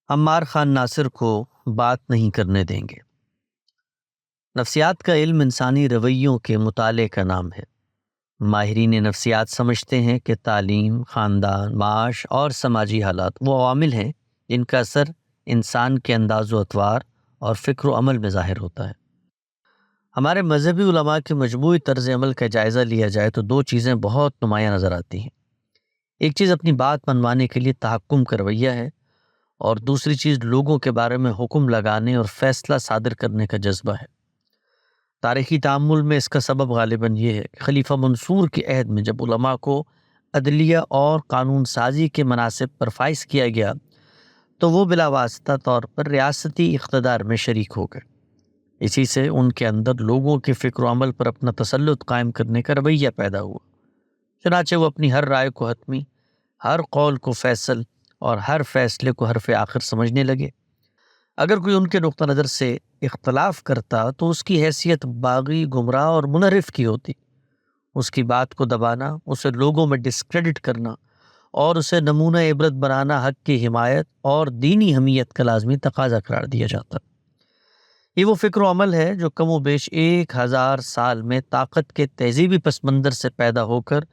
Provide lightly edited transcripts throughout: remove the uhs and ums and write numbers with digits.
عمار خان ناصر کو بات نہیں کرنے دیں گے۔ نفسیات کا علم انسانی رویوں کے مطالعے کا نام ہے۔ ماہرین نفسیات سمجھتے ہیں کہ تعلیم، خاندان، معاش اور سماجی حالات وہ عوامل ہیں جن کا اثر انسان کے انداز و اطوار اور فکر و عمل میں ظاہر ہوتا ہے۔ ہمارے مذہبی علماء کے مجموعی طرز عمل کا جائزہ لیا جائے تو دو چیزیں بہت نمایاں نظر آتی ہیں۔ ایک چیز اپنی بات منوانے کے لیے تحکم کا رویہ ہے، اور دوسری چیز لوگوں کے بارے میں حکم لگانے اور فیصلہ صادر کرنے کا جذبہ ہے۔ تاریخی تأمل میں اس کا سبب غالباً یہ ہے کہ خلیفہ منصور کے عہد میں جب علماء کو عدلیہ اور قانون سازی کے مناصب پر فائز کیا گیا تو وہ بلا واسطہ طور پر ریاستی اقتدار میں شریک ہو گئے۔ اسی سے ان کے اندر لوگوں کے فکر و عمل پر اپنا تسلط قائم کرنے کا رویہ پیدا ہوا۔ چنانچہ وہ اپنی ہر رائے کو حتمی، ہر قول کو فیصل اور ہر فیصلے کو حرف آخر سمجھنے لگے۔ اگر کوئی ان کے نقطہ نظر سے اختلاف کرتا تو اس کی حیثیت باغی، گمراہ اور منحرف کی ہوتی۔ اس کی بات کو دبانا، اسے لوگوں میں ڈسکریڈٹ کرنا اور اسے نمونہ عبرت بنانا حق کی حمایت اور دینی حمیت کا لازمی تقاضا قرار دیا جاتا۔ یہ وہ فکر و عمل ہے جو کم و بیش 1000 سال میں طاقت کے تہذیبی پس منظر سے پیدا ہو کر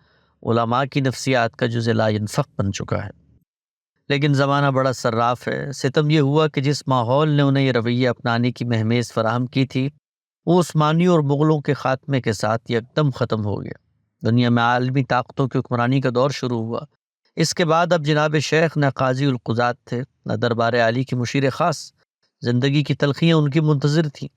علماء کی نفسیات کا جزء لا ینفک بن چکا ہے۔ لیکن زمانہ بڑا صراف ہے۔ ستم یہ ہوا کہ جس ماحول نے انہیں یہ رویہ اپنانے کی مہمیز فراہم کی تھی وہ عثمانیوں اور مغلوں کے خاتمے کے ساتھ یکدم ختم ہو گیا۔ دنیا میں عالمی طاقتوں کی حکمرانی کا دور شروع ہوا۔ اس کے بعد اب جناب شیخ نہ قاضی القضات تھے، نہ دربار عالی کی مشیر خاص۔ زندگی کی تلخیاں ان کی منتظر تھیں۔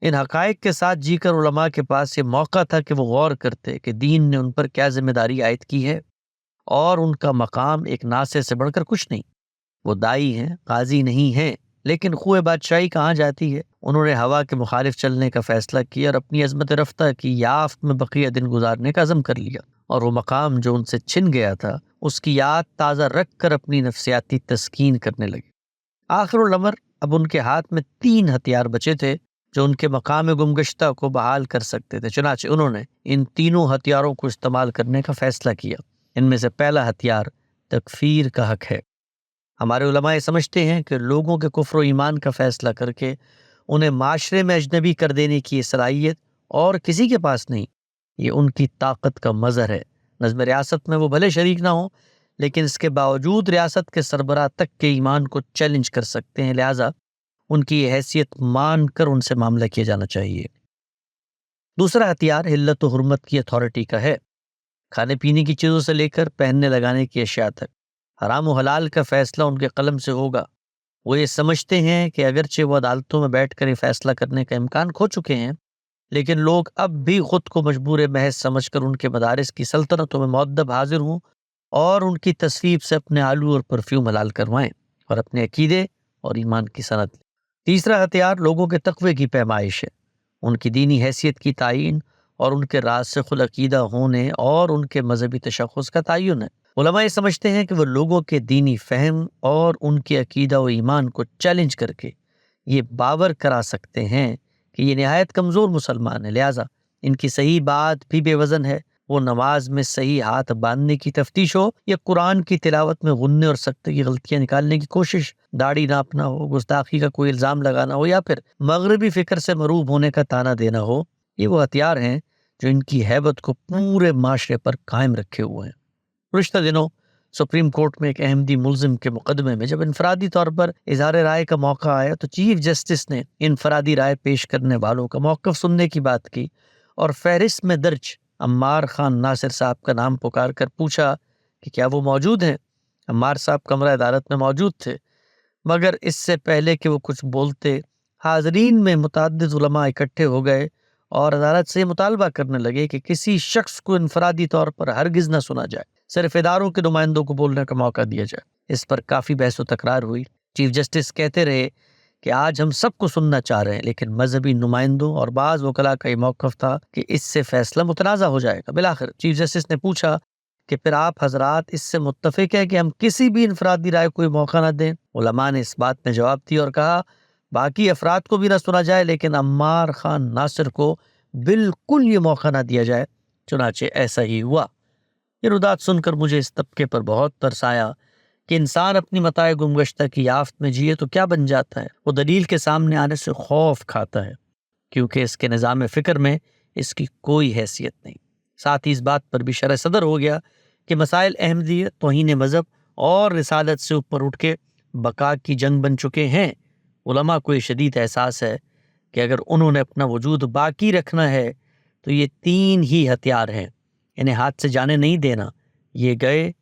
ان حقائق کے ساتھ جی کر علماء کے پاس یہ موقع تھا کہ وہ غور کرتے کہ دین نے ان پر کیا ذمہ داری عائد کی ہے، اور ان کا مقام ایک ناصح سے بڑھ کر کچھ نہیں۔ وہ دائی ہیں، قاضی نہیں ہیں، لیکن خوہ بادشاہی کہاں جاتی ہے؟ انہوں نے ہوا کے مخالف چلنے کا فیصلہ کیا اور اپنی عظمت رفتہ کی یافت میں بقیہ دن گزارنے کا عزم کر لیا، اور وہ مقام جو ان سے چھن گیا تھا اس کی یاد تازہ رکھ کر اپنی نفسیاتی تسکین کرنے لگے۔ آخر الامر اب ان کے ہاتھ میں 3 ہتھیار بچے تھے جو ان کے مقام گمگشتہ کو بحال کر سکتے تھے۔ چنانچہ انہوں نے ان تینوں ہتھیاروں کو استعمال کرنے کا فیصلہ کیا۔ ان میں سے پہلا ہتھیار تکفیر کا حق ہے۔ ہمارے علماء یہ سمجھتے ہیں کہ لوگوں کے کفر و ایمان کا فیصلہ کر کے انہیں معاشرے میں اجنبی کر دینے کی یہ صلاحیت اور کسی کے پاس نہیں۔ یہ ان کی طاقت کا مظہر ہے۔ نظم ریاست میں وہ بھلے شریک نہ ہوں، لیکن اس کے باوجود ریاست کے سربراہ تک کے ایمان کو چیلنج کر سکتے ہیں، لہٰذا ان کی یہ حیثیت مان کر ان سے معاملہ کیا جانا چاہیے۔ دوسرا ہتھیار حلت و حرمت کی اتھارٹی کا ہے۔ کھانے پینے کی چیزوں سے لے کر پہننے لگانے کی اشیاء تک حرام و حلال کا فیصلہ ان کے قلم سے ہوگا۔ وہ یہ سمجھتے ہیں کہ اگرچہ وہ عدالتوں میں بیٹھ کر یہ فیصلہ کرنے کا امکان کھو چکے ہیں، لیکن لوگ اب بھی خود کو مجبور محض سمجھ کر ان کے مدارس کی سلطنتوں میں مؤدب حاضر ہوں اور ان کی تصویب سے اپنے آلو اور پرفیوم حلال کروائیں اور اپنے عقیدے اور ایمان کی صنعت لیں۔ تیسرا ہتھیار لوگوں کے تقوی کی پیمائش ہے، ان کی دینی حیثیت کی تعیین اور ان کے راسخ العقیدہ ہونے اور ان کے مذہبی تشخص کا تعین ہے۔ علماء یہ سمجھتے ہیں کہ وہ لوگوں کے دینی فہم اور ان کے عقیدہ و ایمان کو چیلنج کر کے یہ باور کرا سکتے ہیں کہ یہ نہایت کمزور مسلمان ہے، لہٰذا ان کی صحیح بات بھی بے وزن ہے۔ وہ نماز میں صحیح ہاتھ باندھنے کی تفتیش ہو یا قرآن کی تلاوت میں غننے اور سکتے کی غلطیاں نکالنے کی کوشش، داڑھی ناپنا ہو، گستاخی کا کوئی الزام لگانا ہو، یا پھر مغربی فکر سے مروب ہونے کا طعنہ دینا ہو، یہ وہ ہتھیار ہیں جو ان کی ہیبت کو پورے معاشرے پر قائم رکھے ہوئے ہیں۔ گزشتہ دنوں سپریم کورٹ میں ایک احمدی ملزم کے مقدمے میں جب انفرادی طور پر اظہار رائے کا موقع آیا تو چیف جسٹس نے انفرادی رائے پیش کرنے والوں کا موقف سننے کی بات کی اور فہرست میں درج عمار خان ناصر صاحب کا نام پکار کر پوچھا کہ کیا وہ موجود ہیں۔ عمار صاحب کمرہ عدالت میں موجود تھے، مگر اس سے پہلے کہ وہ کچھ بولتے حاضرین میں متعدد علماء اکٹھے ہو گئے اور عدالت سے مطالبہ کرنے لگے کہ کسی شخص کو انفرادی طور پر ہرگز نہ سنا جائے، صرف اداروں کے نمائندوں کو بولنے کا موقع دیا جائے۔ اس پر کافی بحث و تکرار ہوئی۔ چیف جسٹس کہتے رہے کہ آج ہم سب کو سننا چاہ رہے ہیں، لیکن مذہبی نمائندوں اور بعض وکلاء کا یہ موقف تھا کہ اس سے فیصلہ متنازع ہو جائے گا۔ بالآخر چیف جسٹس نے پوچھا کہ پھر آپ حضرات اس سے متفق ہیں کہ ہم کسی بھی انفرادی رائے کو موقع نہ دیں؟ علماء نے اس بات میں جواب دیا اور کہا باقی افراد کو بھی نہ سنا جائے، لیکن عمار خان ناصر کو بالکل یہ موقع نہ دیا جائے۔ چنانچہ ایسا ہی ہوا۔ یہ ردات سن کر مجھے اس طبقے پر بہت ترس آیا کہ انسان اپنی متاع گمگشتہ کی یافت میں جیے تو کیا بن جاتا ہے؟ وہ دلیل کے سامنے آنے سے خوف کھاتا ہے، کیونکہ اس کے نظام فکر میں اس کی کوئی حیثیت نہیں۔ ساتھ ہی اس بات پر بھی شرح صدر ہو گیا کہ مسائل احمدیت، توہین مذہب اور رسالت سے اوپر اٹھ کے بقا کی جنگ بن چکے ہیں۔ علماء کو یہ شدید احساس ہے کہ اگر انہوں نے اپنا وجود باقی رکھنا ہے تو یہ تین ہی ہتھیار ہیں، انہیں ہاتھ سے جانے نہیں دینا۔ یہ گئے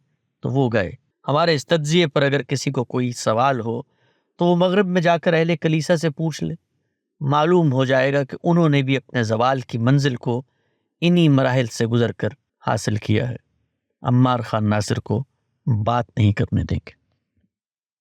تو وہ گئے۔ ہمارے اس تجزیے پر اگر کسی کو کوئی سوال ہو تو وہ مغرب میں جا کر اہل کلیسا سے پوچھ لے، معلوم ہو جائے گا کہ انہوں نے بھی اپنے زوال کی منزل کو انہی مراحل سے گزر کر حاصل کیا ہے۔ عمار خان ناصر کو بات نہیں کرنے دیں گے۔